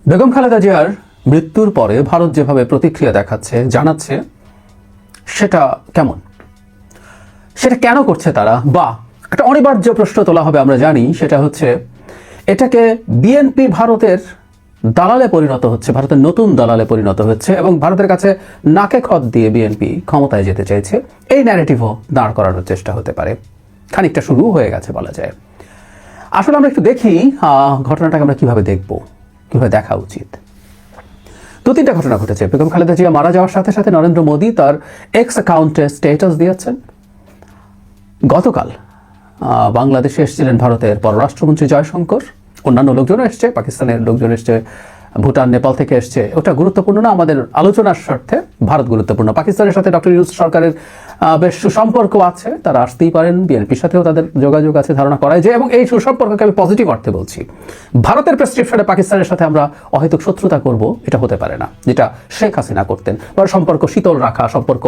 বেগম খালেদা জিয়ার মৃত্যুর পরে ভারত যেভাবে প্রতিক্রিয়া দেখাচ্ছে জানাচ্ছে সেটা কেমন, সেটা কেন করছে তারা, বা একটা অনিবার্য প্রশ্ন তোলা হবে আমরা জানি, সেটা হচ্ছে এটাকে বিএনপি ভারতের দালালে পরিণত হচ্ছে, ভারতের নতুন দালালে পরিণত হচ্ছে এবং ভারতের কাছে নাকে খত দিয়ে বিএনপি ক্ষমতায় যেতে চাইছে, এই ন্যারেটিভও দাঁড় করানোর চেষ্টা হতে পারে। খানিকটা শুরু হয়ে গেছে বলা যায়। আসলে আমরা একটু দেখি ঘটনাটাকে আমরা কিভাবে দেখব, কিভাবে দেখা উচিত। দু তিনটা ঘটনা ঘটেছে। বেগম খালেদা জিয়া মারা যাওয়ার সাথে সাথে নরেন্দ্র মোদী তার এক্স অ্যাকাউন্টে স্ট্যাটাস দিয়েছেন। গতকাল বাংলাদেশে এসেছিলেন ভারতের পররাষ্ট্রমন্ত্রী জয়শঙ্কর, অন্যান্য লোকজন এসছে, পাকিস্তানের লোকজন এসছে, ভুটান নেপাল থেকে এসছে। ওটা গুরুত্বপূর্ণ না, আমাদের আলোচনার স্বার্থে ভারত গুরুত্বপূর্ণ। পাকিস্তানের সাথে ডক্টর ইউনূস সরকারের বেশ সুসম্পর্ক আছে, তারা আসতেই পারেন, বিএনপির সাথেও তাদের যোগাযোগ আছে, ধারণা করায় যে, এবং এই সুসম্পর্ককে আমি পজিটিভ অর্থে বলছি। ভারতের প্রেসক্রিপশনে পাকিস্তানের সাথে আমরা অহেতুক শত্রুতা করব, এটা হতে পারে না, যেটা শেখ হাসিনা করতেন, বা সম্পর্ক শীতল রাখা, সম্পর্ক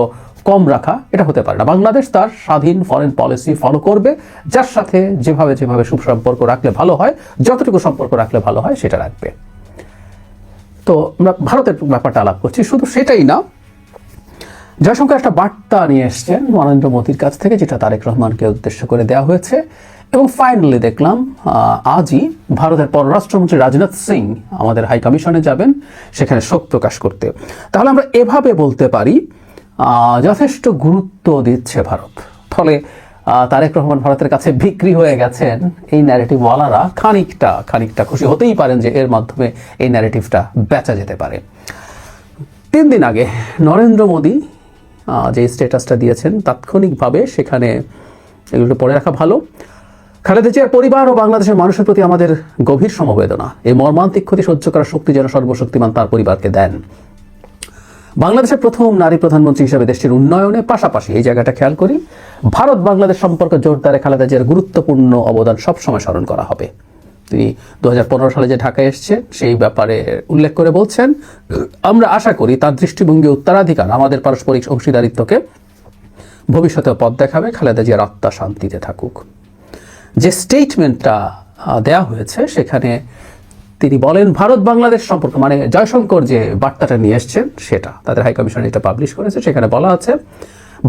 কম রাখা, এটা হতে পারে না। বাংলাদেশ তার স্বাধীন ফরেন পলিসি ফলো করবে, যার সাথে যেভাবে যেভাবে সুসম্পর্ক রাখলে ভালো হয়, যতটুকু সম্পর্ক রাখলে ভালো হয় সেটা রাখবে। তো আমরা ভারতের ব্যাপারটা আলাপ করছি। শুধু সেটাই না, জয়শঙ্কর একটা বার্তা নিয়ে এসছেন নরেন্দ্র মোদীর কাছ থেকে, যেটা তারেক রহমানকে উদ্দেশ্য করে দেওয়া হয়েছে। এবং ফাইনালি দেখলাম আজই ভারতের পররাষ্ট্রমন্ত্রী রাজনাথ সিং আমাদের হাই কমিশনে যাবেন সেখানে শোক প্রকাশ করতে। তাহলে আমরা এভাবে বলতে পারি যথেষ্ট গুরুত্ব দিচ্ছে ভারত। ফলে তারেক রহমান ভারতের কাছে বিক্রি হয়ে গেছেন, এই ন্যারেটিভওয়ালারা খানিকটা খুশি হতেই পারেন যে এর মাধ্যমে এই ন্যারেটিভটা বেচা যেতে পারে। 3 দিন আগে নরেন্দ্র মোদী যে স্ট্যাটাসটা দিয়েছেন, তাৎক্ষণিকভাবে সেখানে এগুলো পড়ে রাখা ভালো। খালেদা জিয়ার পরিবার ও বাংলাদেশের মানুষের প্রতি আমাদের গভীর সমবেদনা। এই মর্মান্তিক ক্ষতি সহ্য করার শক্তি যেন সর্বশক্তিমান তার পরিবারকে দেন। বাংলাদেশের প্রথম নারী প্রধানমন্ত্রী হিসেবে দেশটির উন্নয়নে পাশাপাশি, এই জায়গাটা খেয়াল করি, ভারত বাংলাদেশ সম্পর্ক জোরদারে খালেদা জিয়ার গুরুত্বপূর্ণ অবদান সবসময় স্মরণ করা হবে। তিনি 2015 সালে যে ঢাকায় এসেছেন সেই ব্যাপারে উল্লেখ করে বলছেন, আমরা আশা করি তার দৃষ্টিভঙ্গি উত্তরাধিকার আমাদের পারস্পরিক অংশীদারিত্বকে ভবিষ্যতে পথ দেখাবে। খালেদা জিয়ার আত্মা শান্তিতে থাকুক। যে স্টেটমেন্টটা দেয়া হয়েছে সেখানে তিনি বলেন ভারত বাংলাদেশ সম্পর্ক, মানে জয়শঙ্কর যে বার্তাটা নিয়ে এসছেন সেটা তাদের হাইকমিশন এটা পাবলিশ করেছে। সেখানে বলা আছে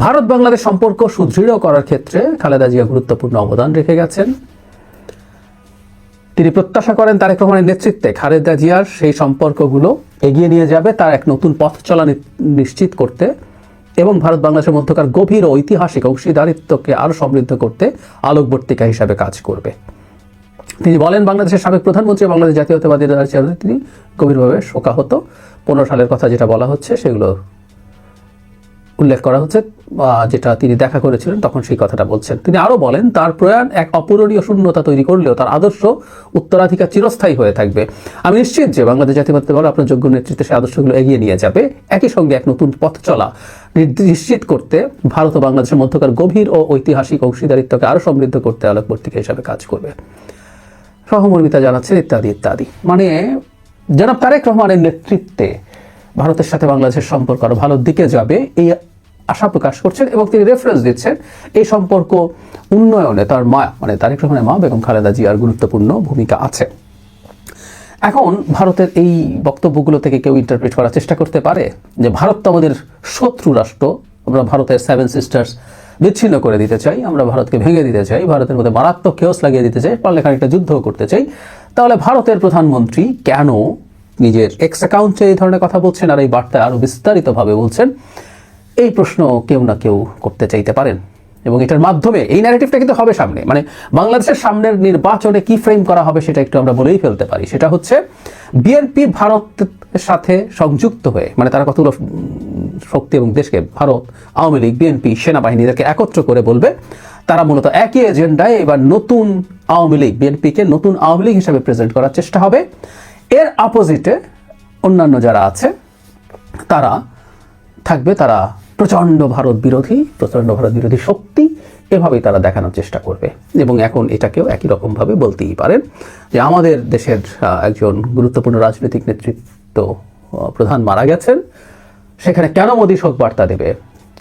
ভারত বাংলাদেশ সম্পর্ক সুদৃঢ় করার ক্ষেত্রে খালেদা জিয়া গুরুত্বপূর্ণ অবদান রেখে গেছেন। তিনি প্রত্যাশা করেন তারেক রহমানের নেতৃত্বে খালেদা জিয়ার সেই সম্পর্কগুলো এগিয়ে নিয়ে যাবে, তার এক নতুন পথ চলা নিশ্চিত করতে এবং ভারত বাংলাদেশের মধ্যকার গভীর ও ঐতিহাসিক অংশীদারিত্বকে আরও সমৃদ্ধ করতে আলোকবর্তিকা হিসাবে কাজ করবে। তিনি বলেন বাংলাদেশের সাবেক প্রধানমন্ত্রী বাংলাদেশ জাতীয়তাবাদী দলের চেয়ারম্যান তিনি গভীরভাবে শোকাহত। 15 সালের কথা যেটা বলা হচ্ছে সেগুলো উল্লেখ করা হচ্ছে, যেটা তিনি দেখা করেছিলেন তখন সেই কথাটা বলছেন। তিনি আরও বলেন তার প্রয়াণ এক অপূরণীয় শূন্যতা তৈরি করলেও তার আদর্শ উত্তরাধিকার চিরস্থায়ী হয়ে থাকবে। আমি নিশ্চিত যে বাংলাদেশ জাতীয়তাবাদী দল আপনার যোগ্য নেতৃত্বে সেই আদর্শগুলো এগিয়ে নিয়ে যাবে, একই সঙ্গে এক নতুন পথ চলা নিশ্চিত করতে ভারত ও বাংলাদেশের মধ্যকার গভীর ও ঐতিহাসিক অংশীদারিত্বকে আরও সমৃদ্ধ করতে আলোকবর্তিকা হিসাবে কাজ করবে, সহমর্মিতা জানাচ্ছেন ইত্যাদি ইত্যাদি। মানে জনাব তারেক রহমানের নেতৃত্বে ভারতের সাথে বাংলাদেশের সম্পর্ক আরো ভালোর দিকে যাবে এই আশা প্রকাশ করছেন এবং তিনি রেফারেন্স দিচ্ছেন এই সম্পর্ক উন্নয়নে তার মা, মানে তারেক রহমানের মা বেগম খালেদা জিয়ার গুরুত্বপূর্ণ ভূমিকা আছে। এখন ভারতের এই বক্তব্যগুলো থেকে কেউ ইন্টারপ্রেট করার চেষ্টা করতে পারে যে ভারত তো আমাদের শত্রু রাষ্ট্র, আমরা ভারতের 7 সিস্টার্স বিচ্ছিন্ন করে দিতে চাই, আমরা ভারতকে ভেঙে দিতে চাই, ভারতের মধ্যে মারাত্মক কেওস লাগিয়ে দিতে চাই, পারলে খানিকটা যুদ্ধ করতে চাই। তাহলে ভারতের প্রধানমন্ত্রী কেন নিজের এক্স অ্যাকাউন্টে এই ধরনের কথা বলছেন আর এই বার্তায় আরো বিস্তারিতভাবে বলছেন? এই প্রশ্ন কেউ না কেউ করতে চাইতে পারেন এবং এটার মাধ্যমে এই ন্যারেটিভটা কিন্তু হবে সামনে, মানে বাংলাদেশের সামনের নির্বাচনে কি ফ্রেম করা হবে সেটা একটু আমরা বলেই ফেলতে পারি। সেটা হচ্ছে বিএনপি ভারতের সাথে সংযুক্ত হয়ে, মানে তারা কতগুলো শক্তি এবং দেশকে, ভারত, আওয়ামী লীগ, বিএনপি, সেনাবাহিনীদেরকে একত্র করে বলবে তারা মূলত একই এজেন্ডায় এবার নতুন আওয়ামী লীগ, বিএনপিকে নতুন আওয়ামী লীগ হিসাবে প্রেজেন্ট করার চেষ্টা হবে। এর অপোজিটে অন্যান্য যারা আছে তারা থাকবে, তারা প্রচণ্ড ভারত বিরোধী শক্তি, এভাবেই তারা দেখানোর চেষ্টা করবে। এবং এখন এটাকেও একই রকমভাবে বলতেই পারেন যে আমাদের দেশের একজন গুরুত্বপূর্ণ রাজনৈতিক নেতৃত্ব প্রধান মারা গেছেন, সেখানে কেন মোদী শোক বার্তা দেবে,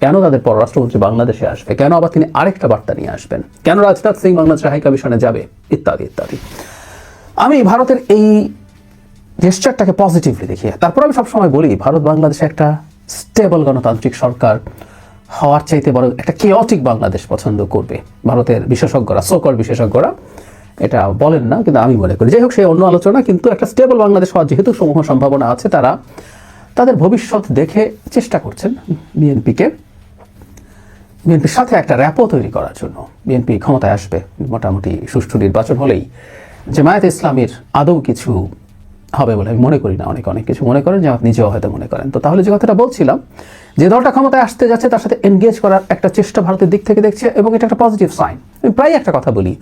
কেন তাদের পররাষ্ট্রমন্ত্রী বাংলাদেশে আসবে, কেন আবার তিনি আরেকটা বার্তা নিয়ে আসবেন, কেন রাজনাথ সিং বাংলাদেশের হাই কমিশনে যাবে, ইত্যাদি ইত্যাদি। আমি ভারতের এই জেস্টারটাকে পজিটিভলি দেখিয়ে। তারপর আমি সবসময় বলি ভারত বাংলাদেশে একটা স্টেবল গণতান্ত্রিক সরকার হওয়ার চাইতে বড় একটা কেওটিক বাংলাদেশ পছন্দ করবে ভারতের বিশেষজ্ঞরা, সোকল বিশেষজ্ঞরা এটা বলেন না, কিন্তু আমি মনে করি। যাই হোক, সেই অন্য আলোচনা। কিন্তু একটা স্টেবল বাংলাদেশ হওয়ার যেহেতু সমূহ সম্ভাবনা আছে, তারা তাদের ভবিষ্যৎ দেখে চেষ্টা করছেন বিএনপির সাথে একটা র্যাপো তৈরি করার জন্য। বিএনপি ক্ষমতায় আসবে মোটামুটি সুষ্ঠু নির্বাচন হলেই। জামায়াতে ইসলামীর আদৌ কিছু হবে বলে আমি মনে করি না। অনেক কিছু মনে করেন, জামায়াত নিজেও হয়তো মনে করেন। তো তাহলে যে কথাটা বলছিলাম, যে দলটা ক্ষমতায় আসতে যাচ্ছে তার সাথে এনগেজ করার একটা চেষ্টা ভারতের দিক থেকে দেখছে, এবং এটা একটা পজিটিভ সাইন। আমি প্রায় একটা কথা বলি,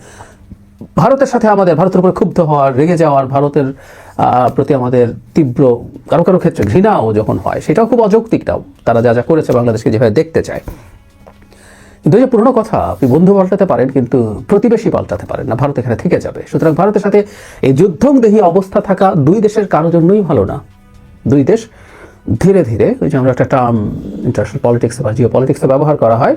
ভারতের সাথে ভারতের উপরে ক্ষুব্ধ হওয়ার, রেগে যাওয়ার, ভারতের প্রতি আমাদের তীব্র কারো ক্ষেত্রে ঘৃণাও যখন হয়, সেটাও খুব অযৌক্তিকটাও। তারা যা করেছে বাংলাদেশকে যেভাবে দেখতে চায়। কিন্তু এই যে পুরনো কথা, আপনি বন্ধু পাল্টাতে পারেন কিন্তু প্রতিবেশী পাল্টাতে পারেন না। ভারত এখানে থেকে যাবে। সুতরাং ভারতের সাথে এই যুদ্ধংদেহী অবস্থা থাকা দুই দেশের কারোর জন্যই ভালো না। দুই দেশ ধীরে ধীরে, ওই যে আমরা একটা টার্ম ইন্টারন্যাশনাল পলিটিক্সে বা জিও পলিটিক্সে ব্যবহার করা হয়,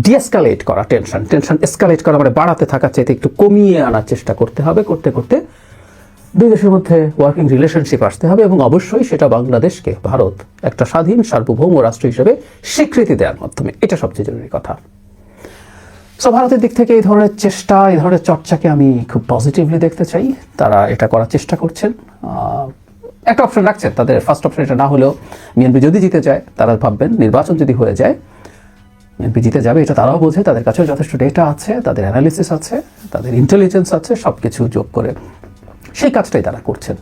ডিএসকালেট করা, টেনশন এসকালেট করা, মানে বাড়াতে থাকার চাইতে একটু কমিয়ে আনার চেষ্টা করতে হবে। করতে করতে দুই দেশের মধ্যে ওয়ার্কিং রিলেশনশিপ আসতে হবে, এবং অবশ্যই সেটা বাংলাদেশকে ভারত একটা স্বাধীন সার্বভৌম রাষ্ট্র হিসেবে স্বীকৃতি দেওয়ার মাধ্যমে। এটা সবচেয়ে জরুরি কথা। সো ভারতের দিক থেকে এই ধরনের চেষ্টা, এই ধরনের চর্চাকে আমি খুব পজিটিভলি দেখতে চাই। তারা এটা করার চেষ্টা করছেন, একটা অপশন রাখছেন। তাদের ফার্স্ট অপশন এটা না হলেও বিএনপি যদি জিতে যায়, তারা ভাববেন নির্বাচন যদি হয়ে যায় বিএনপি জিতে যাবে, এটা তারাও বোঝে। তাদের কাছেও যথেষ্ট ডেটা আছে, তাদের অ্যানালিসিস আছে, তাদের ইন্টেলিজেন্স আছে, সব কিছু যোগ করে সেই কাজটাই তারা করছেন।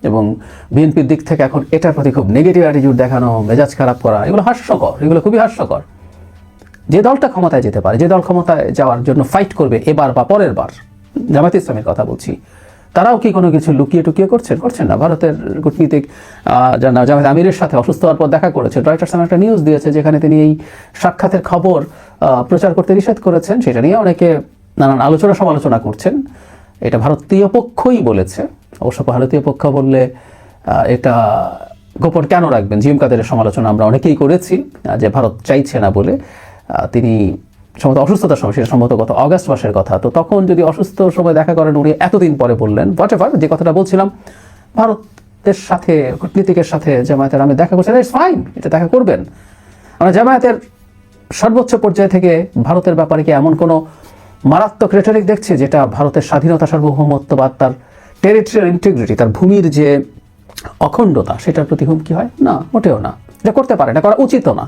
এবং বিএনপির দিক থেকে এখন এটার প্রতি খুব নেগেটিভ অ্যাটিটিউড দেখানো, মেজাজ খারাপ করা, এগুলো হাস্যকর, এগুলো খুবই হাস্যকর। যে দলটা ক্ষমতায় যেতে পারে, যে দল ক্ষমতায় যাওয়ার জন্য ফাইট করবে এবার বা পরের বার, জামায়াতে ইসলামের কথা বলছি, তারাও কি কোনো কিছু লুকিয়ে টুকিয়ে করছেন না? ভারতের কূটনীতিক জামায়াত আমিরের সাথে অসুস্থ হওয়ার পর দেখা করেছেন। রয়টার্স নামে একটা নিউজ দিয়েছে, যেখানে তিনি এই সাক্ষাতের খবর প্রচার করতে নিষেধ করেছেন। সেটা নিয়ে অনেকে নানান আলোচনা সমালোচনা করছেন। এটা ভারতীয় পক্ষই বলেছে। অবশ্য ভারতীয় পক্ষ বললে এটা গোপন কেন রাখবেন? জিএম কাদেরের সমালোচনা আমরা অনেকেই করেছি, যে ভারত চাইছে না বলে। তিনি সম্ভবত অসুস্থতার সময়, সেটা সম্ভবত গত অগাস্ট মাসের কথা। তো তখন যদি অসুস্থ সময় দেখা করেন, উনি এতদিন পরে বললেন, হোয়াটএভার, যে কথাটা বলছিলাম, ভারতের সাথে কূটনীতিকের সাথে জামায়াতের আমি দেখা করছেন, ইটস ফাইন, এটা দেখা করবেন। আমরা জামায়াতের সর্বোচ্চ পর্যায় থেকে ভারতের ব্যাপারে কি এমন কোনো মারাত্মক রেটরিক দেখছি যেটা ভারতের স্বাধীনতা, সার্বভৌমত্ববাদ, তার টেরিটরিয়াল ইন্টিগ্রিটি, তার ভূমির যে অখণ্ডতা, সেটার প্রতি হুমকি হয়? না, মোটেও না। এটা করতে পারে না, করা উচিতও না।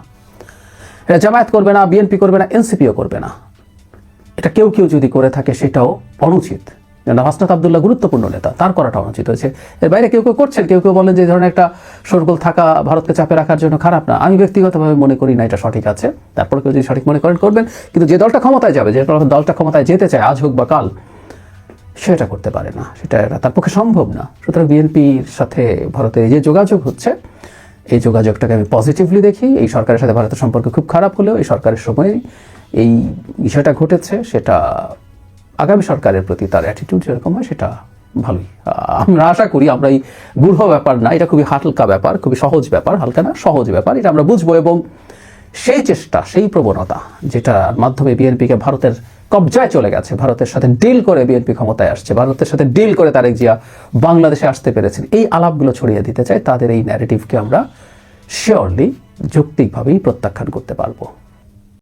এটা জামায়াত করবে না, বিএনপি করবে না, এনসিপিও করবে না। এটা কেউ যদি করে থাকে সেটাও অনুচিত। হাসনাত আবদুল্লাহ গুরুত্বপূর্ণ নেতা, তার করাটা অনুচিত হয়েছে। এর বাইরে কেউ করছেন, কেউ বলেন যে এই ধরনের একটা শোরগোল থাকা ভারতকে চাপে রাখার জন্য খারাপ না। আমি ব্যক্তিগতভাবে মনে করি না এটা সঠিক আছে। তারপরে কেউ যদি সঠিক মনে করেন করবেন, কিন্তু যে দলটা ক্ষমতায় যাবে, যে দলটা ক্ষমতায় যেতে চায় আজ হোক বা কাল, সেটা করতে পারে না, সেটা তার পক্ষে সম্ভব না। সুতরাং বিএনপির সাথে ভারতের এই যে যোগাযোগ হচ্ছে, এই যোগাযোগটাকে আমি পজিটিভলি দেখি। এই সরকারের সাথে ভারতের সম্পর্ক খুব খারাপ হলেও এই সরকারের সময় এই বিষয়টা ঘটেছে, সেটা আগামী সরকারের প্রতি তার অ্যাটিটিউড যেরকম হয় সেটা ভালোই। আমরা আশা করি আমরা এই গূঢ় ব্যাপার না, এটা খুবই হালকা ব্যাপার, খুবই সহজ ব্যাপার, হালকা না সহজ ব্যাপার, এটা আমরা বুঝবো। এবং সেই চেষ্টা, সেই প্রবণতা যেটার মাধ্যমে বিএনপিকে ভারতের কবজায় চলে গেছে, ভারতের সাথে ডিল করে বিএনপি ক্ষমতায় আসছে, ভারতের সাথে ডিল করে তারেক জিয়া বাংলাদেশে আসতে পেরেছেন, এই আলাপগুলো ছড়িয়ে দিতে চাই। তাদের এই ন্যারেটিভকে আমরা শিওরলি যৌক্তিকভাবেই প্রত্যাখ্যান করতে পারবো।